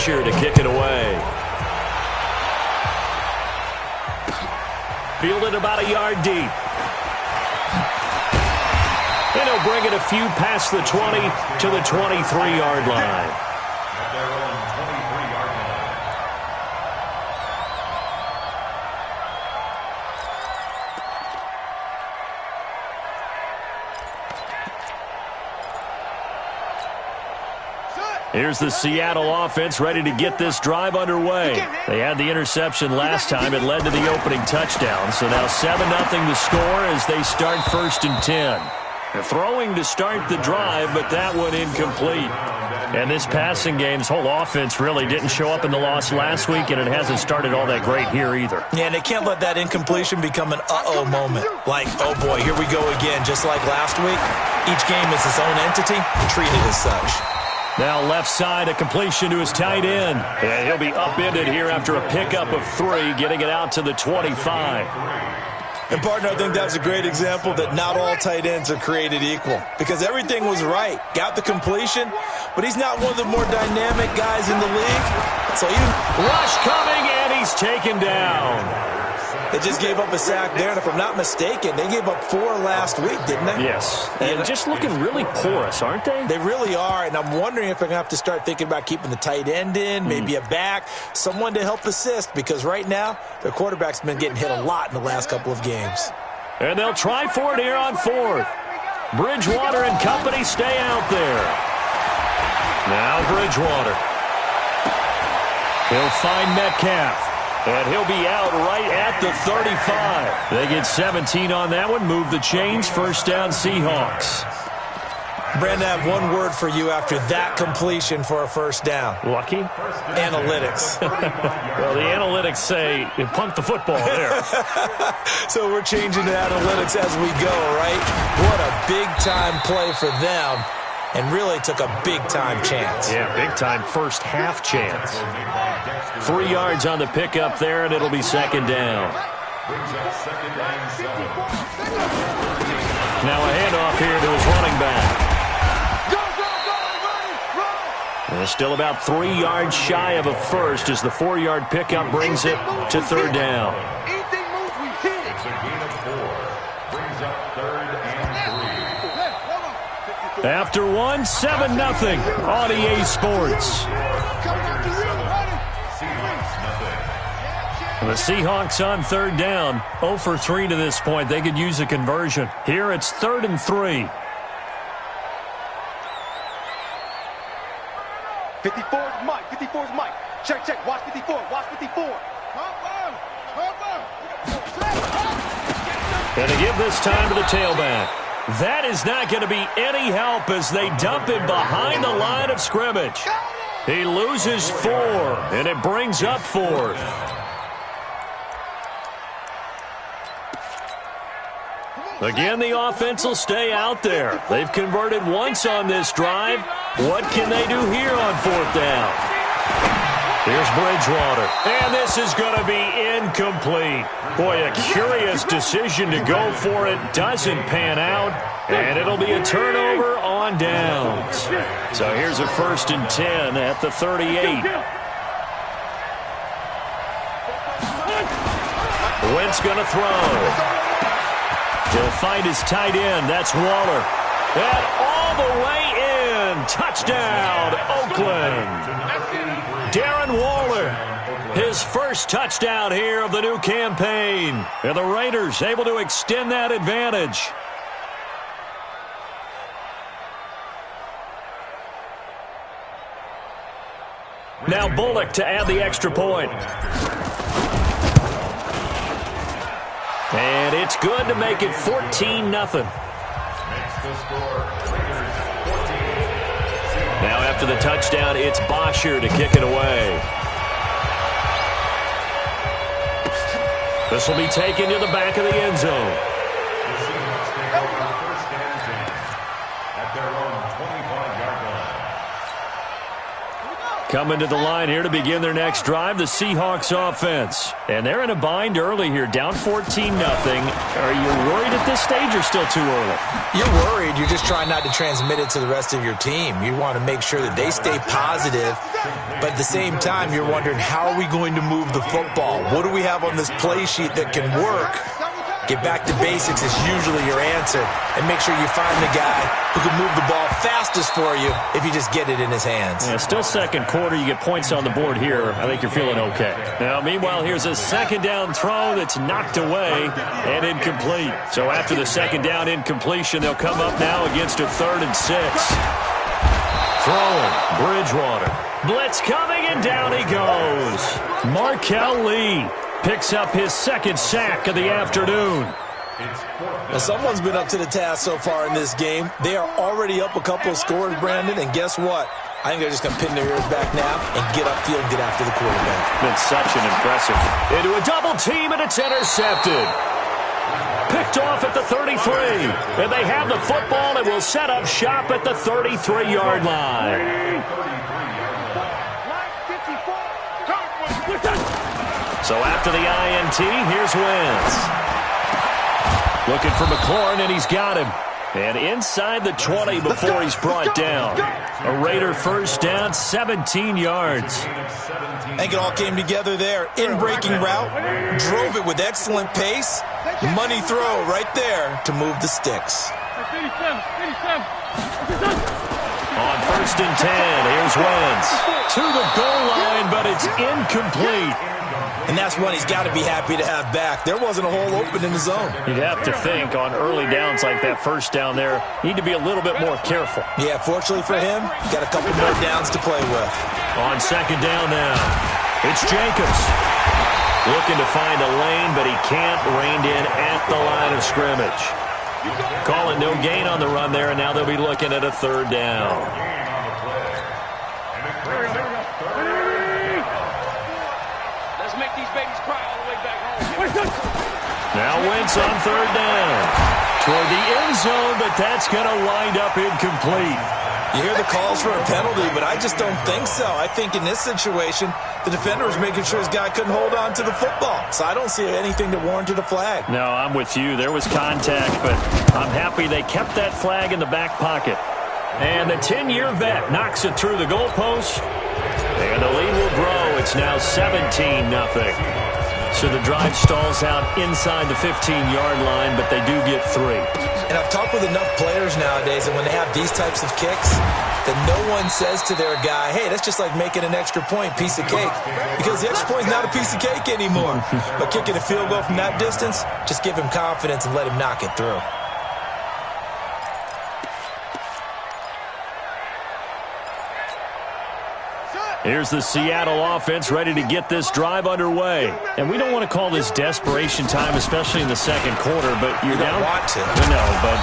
Bosher to kick it away. Fielded about a yard deep. And he'll bring it a few past the 20 to the 23-yard line. Here's the Seattle offense ready to get this drive underway. They had the interception last time. It led to the opening touchdown. So now 7-0 the score as they start 1st and 10. They're throwing to start the drive, but that one incomplete. And this passing game's whole offense really didn't show up in the loss last week, and it hasn't started all that great here either. Yeah, and they can't let that incompletion become an uh-oh moment. Like, oh boy, here we go again, just like last week. Each game is its own entity, treated as such. Now left side, a completion to his tight end. And he'll be upended here after a pickup of 3, getting it out to the 25. And, partner, I think that's a great example that not all tight ends are created equal. Because everything was right. Got the completion, but he's not one of the more dynamic guys in the league. So rush coming, and he's taken down. They just gave up a sack there, and if I'm not mistaken, they gave up 4 last week, didn't they? Yes, and just looking really porous, aren't they? They really are, and I'm wondering if they're going to have to start thinking about keeping the tight end in, maybe a back, someone to help assist, because right now, their quarterback's been getting hit a lot in the last couple of games. And they'll try for it here on 4th. Bridgewater and company stay out there. Now Bridgewater. He'll find Metcalf. And he'll be out right at the 35. They get 17 on that one. Move the chains. 1st down, Seahawks. Brandon, I have one word for you after that completion for a 1st down. Lucky? Analytics. Well, the analytics say you punt the football there. So we're changing to analytics as we go, right? What a big-time play for them. And really took a big-time chance. Yeah, big-time first half chance. 3 yards on the pickup there, and it'll be 2nd down. Now a handoff here to his running back. And still about 3 yards shy of a first as the 4-yard pickup brings it to 3rd down. After 1, 7-0 on EA Sports. The Seahawks on 3rd down, 0 for 3 to this point. They could use a conversion. Here it's 3rd and 3. 54's Mike. 54's Mike. Check. Watch 54. Watch 54. And to give this time to the tailback. That is not going to be any help as they dump him behind the line of scrimmage. He loses 4, and it brings up 4th. Again, the offense will stay out there. They've converted once on this drive. What can they do here on 4th down? Here's Bridgewater. And this is going to be incomplete. Boy, a curious decision to go for it. Doesn't pan out. And it'll be a turnover on downs. So here's a 1st and 10 at the 38. Wentz going to throw. He'll find his tight end. That's Waller. And all the way in. Touchdown, Oakland. Darren Waller, his first touchdown here of the new campaign. And the Raiders able to extend that advantage. Now Bullock to add the extra point. And it's good to make it 14-0. Now after the touchdown, it's Bosher to kick it away. This will be taken to the back of the end zone. Coming to the line here to begin their next drive, the Seahawks offense. And they're in a bind early here, down 14-0. Are you worried at this stage or still too early? You're worried. You're just trying not to transmit it to the rest of your team. You want to make sure that they stay positive, but at the same time, you're wondering, how are we going to move the football? What do we have on this play sheet that can work? Get back to basics is usually your answer, and make sure you find the guy who can move the ball fastest for you if you just get it in his hands. Yeah, still second quarter. You get points on the board here. I think you're feeling okay. Now, meanwhile, here's a second down throw that's knocked away and incomplete. So after the second down incompletion, they'll come up now against a 3rd and 6. Throwing, Bridgewater. Blitz coming, and down he goes. Markel Lee picks up his 2nd sack of the afternoon. Well, someone's been up to the task so far in this game. They are already up a couple of scores, Brandon, and guess what? I think they're just going to pin their ears back now and get upfield and get after the quarterback. Been such an impressive. Into a double team, and it's intercepted. Picked off at the 33. And they have the football and will set up shop at the 33-yard line. So after the INT, here's Wentz. Looking for McLaurin, and he's got him. And inside the 20 before he's brought down. A Raider first down, 17 yards. I think it all came together there. In-breaking route, drove it with excellent pace. Money throw right there to move the sticks. On 1st and 10, here's Wentz. To the goal line, but it's incomplete. And that's one he's got to be happy to have back. There wasn't a hole open in the zone. You'd have to think on early downs like that first down there, need to be a little bit more careful. Yeah, fortunately for him, got a couple more downs to play with. On 2nd down now, it's Jacobs. Looking to find a lane, but he can't. Reined in at the line of scrimmage. Calling no gain on the run there, and now they'll be looking at a 3rd down. Now Wentz on 3rd down. Toward the end zone, but that's going to wind up incomplete. You hear the calls for a penalty, but I just don't think so. I think in this situation, the defender was making sure his guy couldn't hold on to the football. So I don't see anything that warranted a flag. No, I'm with you. There was contact, but I'm happy they kept that flag in the back pocket. And the 10-year vet knocks it through the goalpost. And the lead will grow. It's now 17-0. So the drive stalls out inside the 15-yard line, but they do get 3. And I've talked with enough players nowadays that when they have these types of kicks, that no one says to their guy, hey, that's just like making an extra point, piece of cake. Because the extra point is not a piece of cake anymore. But kicking a field goal from that distance, just give him confidence and let him knock it through. Here's the Seattle offense ready to get this drive underway. And we don't want to call this desperation time, especially in the second quarter, but you're down. You don't want to. No, but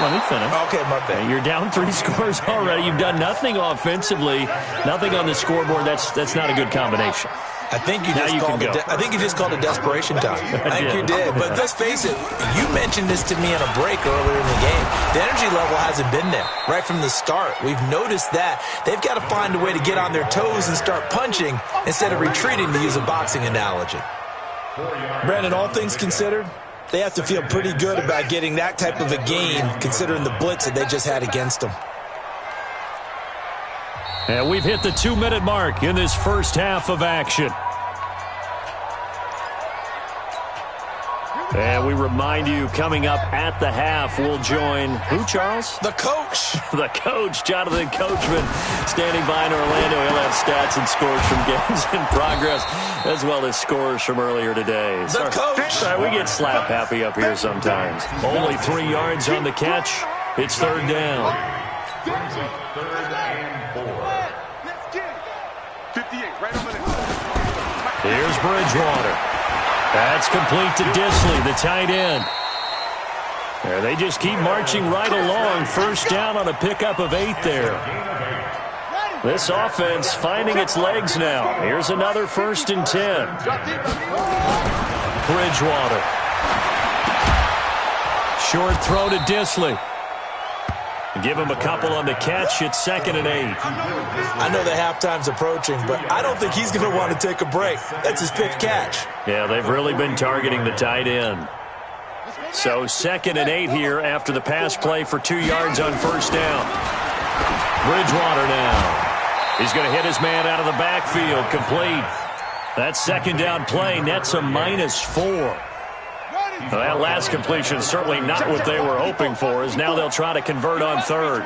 let me finish. Okay, my bad. You're down 3 scores already. You've done nothing offensively, nothing on the scoreboard. That's not a good combination. I think you just called it desperation time. I think you did. But let's face it, you mentioned this to me on a break earlier in the game. The energy level hasn't been there right from the start. We've noticed that. They've got to find a way to get on their toes and start punching instead of retreating, to use a boxing analogy. Brandon, all things considered, they have to feel pretty good about getting that type of a gain considering the blitz that they just had against them. And we've hit the 2-minute mark in this first half of action. And we remind you, coming up at the half, we'll join who, Charles? The coach. The coach, Jonathan Coachman, standing by in Orlando. He'll have stats and scores from games in progress, as well as scores from earlier today. The coach. Sorry, we get slap happy up here sometimes. Only 3 yards on the catch. It's 3rd down. Here's Bridgewater. That's complete to Disley, the tight end. There, they just keep marching right along. First down on a pickup of 8 there. This offense finding its legs now. Here's another 1st and 10. Bridgewater. Short throw to Disley. Give him a couple on the catch. It's 2nd and 8. I know the halftime's approaching, but I don't think he's going to want to take a break. That's his 5th catch. Yeah, they've really been targeting the tight end. So 2nd and 8 here after the pass play for 2 yards on 1st down. Bridgewater now. He's going to hit his man out of the backfield. Complete. That 2nd down play nets a -4. Well, that last completion is certainly not what they were hoping for, as now they'll try to convert on 3rd.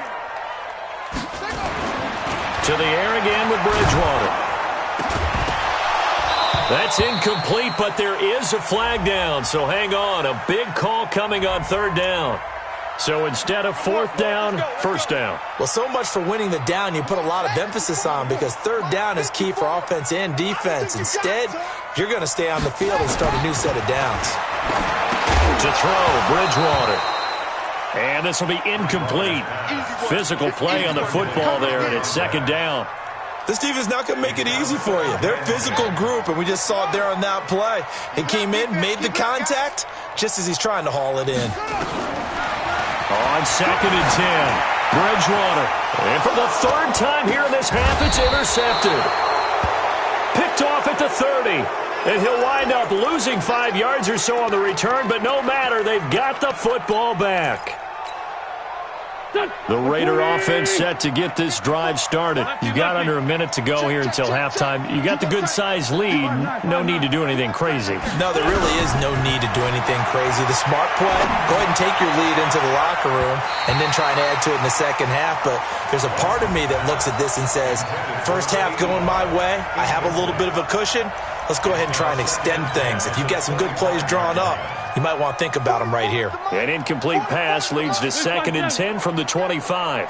To the air again with Bridgewater. That's incomplete, but there is a flag down, so hang on. A big call coming on 3rd down. So instead of 4th down, 1st down. Well, so much for winning the down you put a lot of emphasis on, because 3rd down is key for offense and defense. Instead, you're going to stay on the field and start a new set of downs. To throw, Bridgewater. And this will be incomplete. Physical play on the football there, and it's 2nd down. This team is not going to make it easy for you. They're a physical group, and we just saw it there on that play. He came in, made the contact, just as he's trying to haul it in. On 2nd and 10, Bridgewater. And for the 3rd time here in this half, it's intercepted. Picked off at the 30. And he'll wind up losing 5 yards or so on the return, but no matter, they've got the football back. The Raider offense set to get this drive started. You've got under a minute to go here until halftime. You got the good-sized lead. No need to do anything crazy. No, there really is no need to do anything crazy. The smart play, go ahead and take your lead into the locker room and then try and add to it in the 2nd half. But there's a part of me that looks at this and says, 1st half going my way, I have a little bit of a cushion. Let's go ahead and try and extend things. If you've got some good plays drawn up, you might want to think about them right here. An incomplete pass leads to 2nd and 10 from the 25.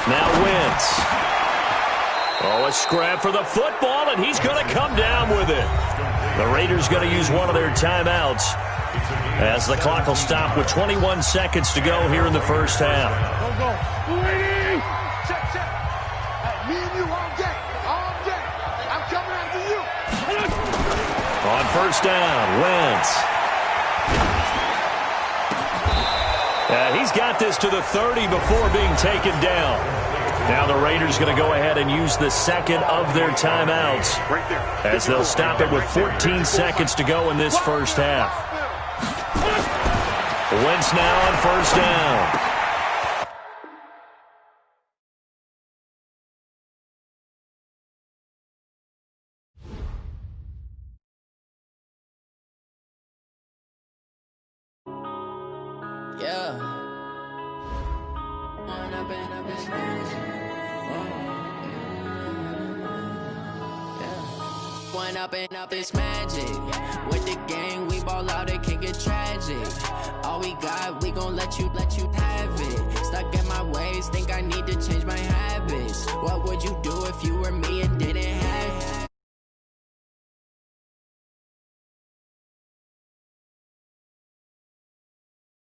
Now Wentz. Oh, a scrap for the football, and he's going to come down with it. The Raiders going to use one of their timeouts as the clock will stop with 21 seconds to go here in the 1st half. Check, check. Me and you all day. All day. I'm coming after you. On 1st down, Wentz. He's got this to the 30 before being taken down. Now the Raiders going to go ahead and use the 2nd of their timeouts as they'll stop it with 14 seconds to go in this 1st half. Wentz now on 1st down. Up this magic with the gang, we ball out, it can get tragic. All we got, we gon' let you have it. Stuck in my ways, think I need to change my habits. What would you do if you were me